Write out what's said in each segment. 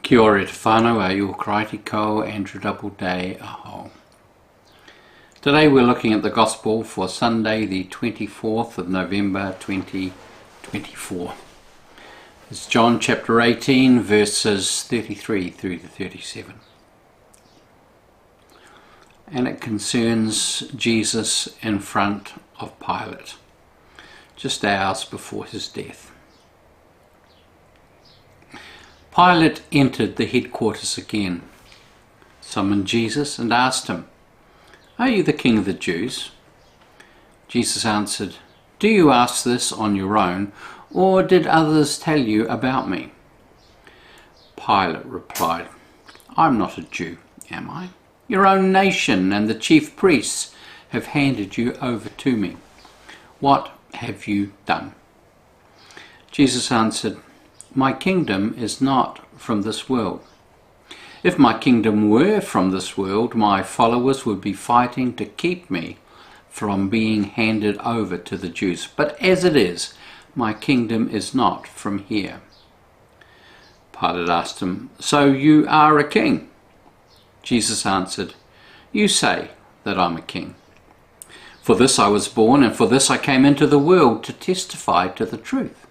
Kia ora te whānau a Iukraiti ko Andrew Doubleday aho. Today we're looking at the Gospel for Sunday the 24th of November 2024. It's John chapter 18 verses 33 through to 37. And it concerns Jesus in front of Pilate, just hours before his death. Pilate entered the headquarters again, summoned Jesus and asked him, "Are you the king of the Jews?" Jesus answered, "Do you ask this on your own, or did others tell you about me?" Pilate replied, "I'm not a Jew, am I? Your own nation and the chief priests have handed you over to me. What have you done?" Jesus answered, "My kingdom is not from this world. If my kingdom were from this world, my followers would be fighting to keep me from being handed over to the Jews. But as it is, my kingdom is not from here." Pilate asked him, "So you are a king?" Jesus answered, "You say that I'm a king. For this I was born, and for this I came into the world, to testify to the truth.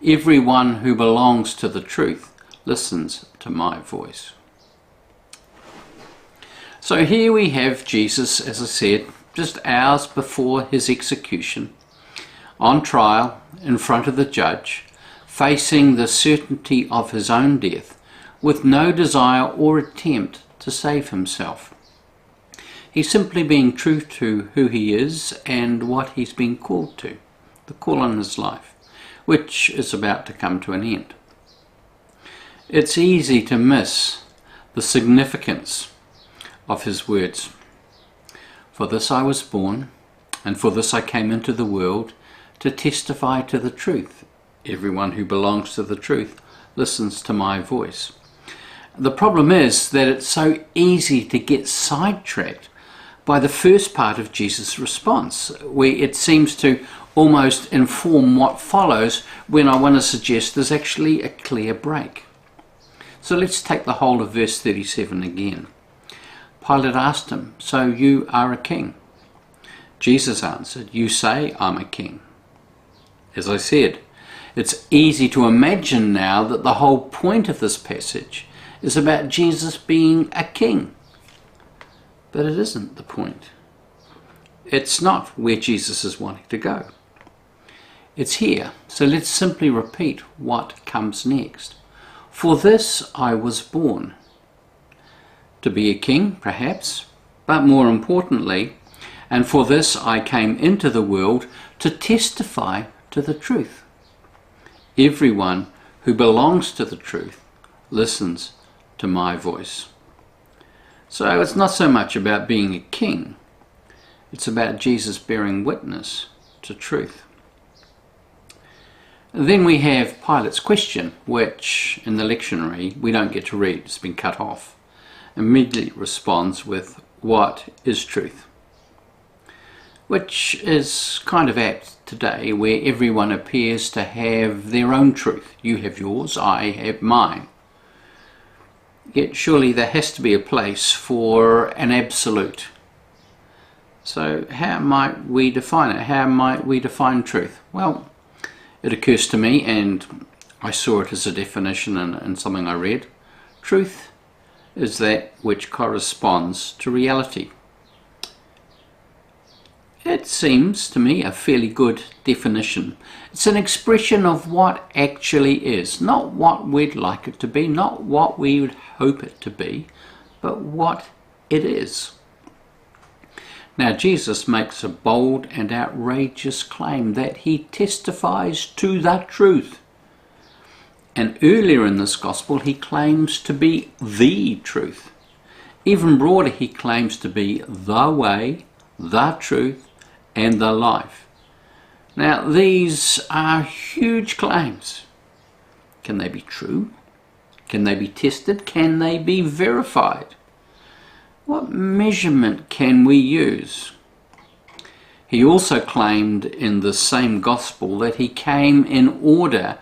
Everyone who belongs to the truth listens to my voice." So here we have Jesus, as I said, just hours before his execution, on trial in front of the judge, facing the certainty of his own death, with no desire or attempt to save himself. He's simply being true to who he is and what he's been called to, the call on his life, which is about to come to an end. It's easy to miss the significance of his words. For this I was born, and for this I came into the world, to testify to the truth. Everyone who belongs to the truth listens to my voice. The problem is that it's so easy to get sidetracked by the first part of Jesus' response, where it seems to almost inform what follows, when I want to suggest there's actually a clear break. So let's take the whole of verse 37 again. Pilate asked him, "So you are a king?" Jesus answered, "You say I'm a king." As I said, it's easy to imagine now that the whole point of this passage is about Jesus being a king. But it isn't the point. It's not where Jesus is wanting to go. It's here, so let's simply repeat what comes next. For this I was born. To be a king, perhaps, but more importantly, and for this I came into the world, to testify to the truth. Everyone who belongs to the truth listens to my voice. So it's not so much about being a king, it's about Jesus bearing witness to truth. Then we have Pilate's question, which in the lectionary we don't get to read, it's been cut off. Immediately responds with, "What is truth?" Which is kind of apt today, where everyone appears to have their own truth. You have yours, I have mine. Yet surely there has to be a place for an absolute. So how might we define it? How might we define truth? Well, it occurs to me, and I saw it as a definition in something I read. Truth is that which corresponds to reality. It seems to me a fairly good definition. It's an expression of what actually is, not what we'd like it to be, not what we would hope it to be, but what it is. Now Jesus makes a bold and outrageous claim that he testifies to the truth. And earlier in this gospel he claims to be the truth. Even broader, he claims to be the way, the truth, and the life. Now these are huge claims. Can they be true? Can they be tested? Can they be verified? What measurement can we use? He also claimed in the same gospel that he came in order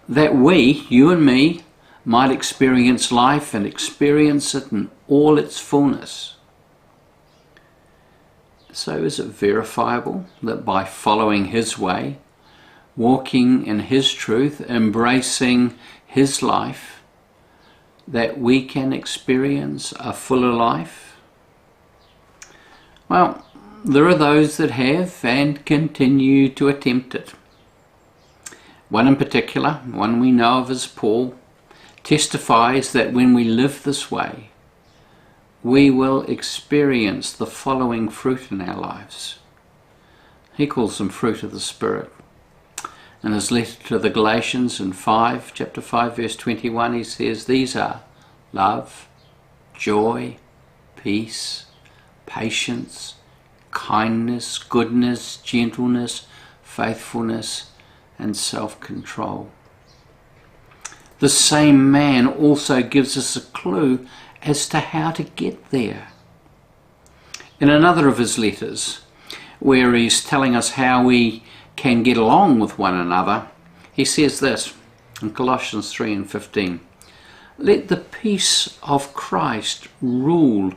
that we, you and me, might experience life and experience it in all its fullness. So is it verifiable that by following his way, walking in his truth, embracing his life, that we can experience a fuller life? Well, there are those that have and continue to attempt it. One in particular, one we know of as Paul, testifies that when we live this way, we will experience the following fruit in our lives. He calls them fruit of the Spirit. In his letter to the Galatians in chapter 5, verse 21, he says, these are love, joy, peace, patience, kindness, goodness, gentleness, faithfulness, and self-control. The same man also gives us a clue as to how to get there. In another of his letters, where he's telling us how we can get along with one another, he says this in Colossians 3:15, let the peace of Christ rule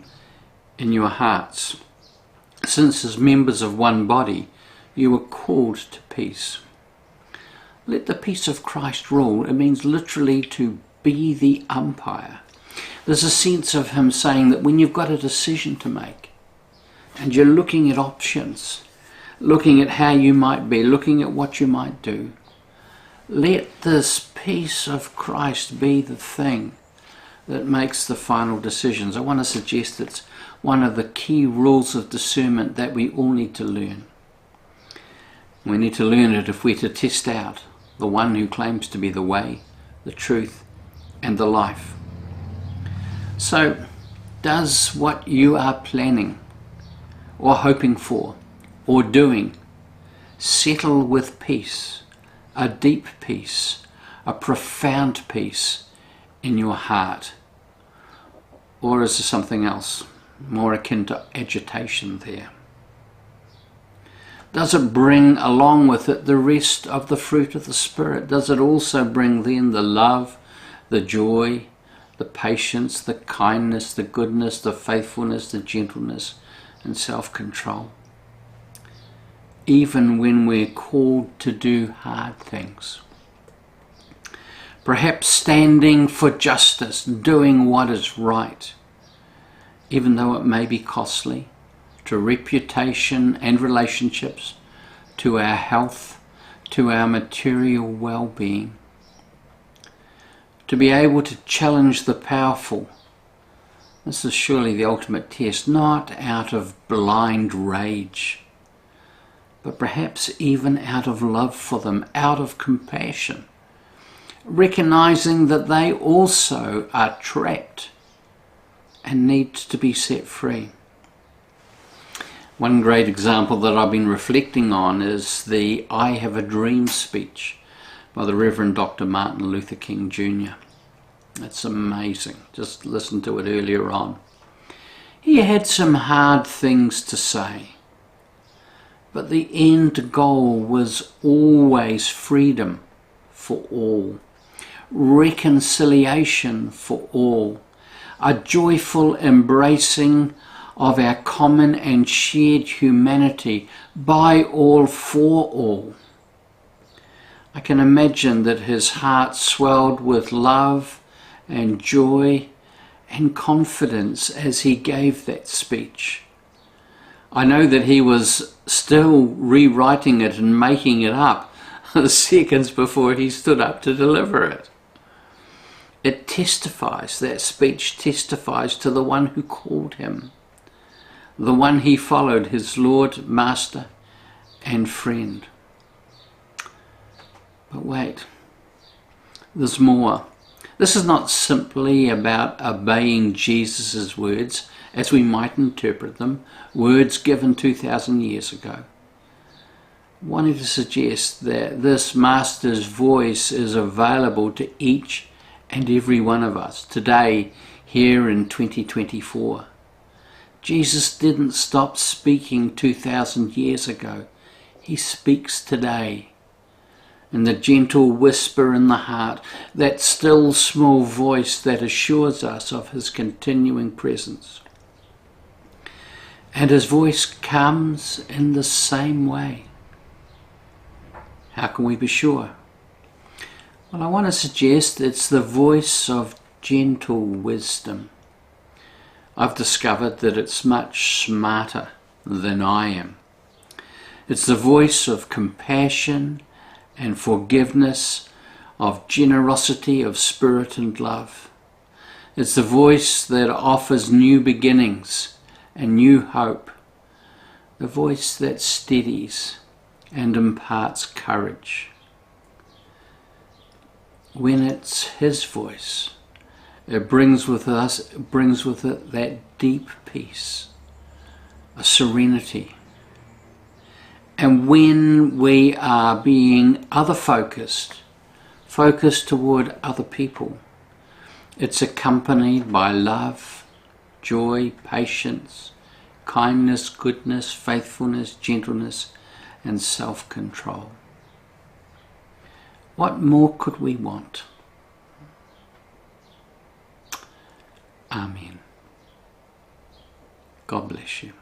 in your hearts. Since as members of one body, you are called to peace. Let the peace of Christ rule. It means literally to be the umpire. There's a sense of him saying that when you've got a decision to make and you're looking at options, looking at how you might be, looking at what you might do, let this peace of Christ be the thing that makes the final decisions. I want to suggest it's one of the key rules of discernment that we all need to learn. We need to learn it if we're to test out the one who claims to be the way, the truth, and the life. So, does what you are planning, or hoping for, or doing, settle with peace, a deep peace, a profound peace in your heart? Or is there something else, more akin to agitation there? Does it bring along with it the rest of the fruit of the Spirit? Does it also bring then the love, the joy, the patience, the kindness, the goodness, the faithfulness, the gentleness, and self-control? Even when we're called to do hard things. Perhaps standing for justice, doing what is right, even though it may be costly to reputation and relationships, to our health, to our material well-being. To be able to challenge the powerful. This is surely the ultimate test, not out of blind rage, but perhaps even out of love for them, out of compassion, recognizing that they also are trapped and need to be set free. One great example that I've been reflecting on is the I Have a Dream speech by the Reverend Dr. Martin Luther King Jr. It's amazing. Just listen to it earlier on. He had some hard things to say, but the end goal was always freedom for all, reconciliation for all, a joyful embracing of our common and shared humanity by all, for all. I can imagine that his heart swelled with love and joy and confidence as he gave that speech. I know that he was still rewriting it and making it up seconds before he stood up to deliver it. It testifies, that speech testifies to the one who called him, the one he followed, his Lord, Master, and friend. But wait, there's more. This is not simply about obeying Jesus' words as we might interpret them, words given 2,000 years ago. I wanted to suggest that this Master's voice is available to each and every one of us today, here in 2024. Jesus didn't stop speaking 2,000 years ago. He speaks today. and the gentle whisper in the heart, that still small voice that assures us of his continuing presence. And his voice comes in the same way. How can we be sure? Well, I want to suggest it's the voice of gentle wisdom. I've discovered that it's much smarter than I am. It's the voice of compassion and forgiveness, of generosity of spirit and love. It's the voice that offers new beginnings and new hope, the voice that steadies and imparts courage. When it's his voice, it brings with it that deep peace, a serenity. And when we are being other-focused, focused toward other people, it's accompanied by love, joy, patience, kindness, goodness, faithfulness, gentleness, and self-control. What more could we want? Amen. God bless you.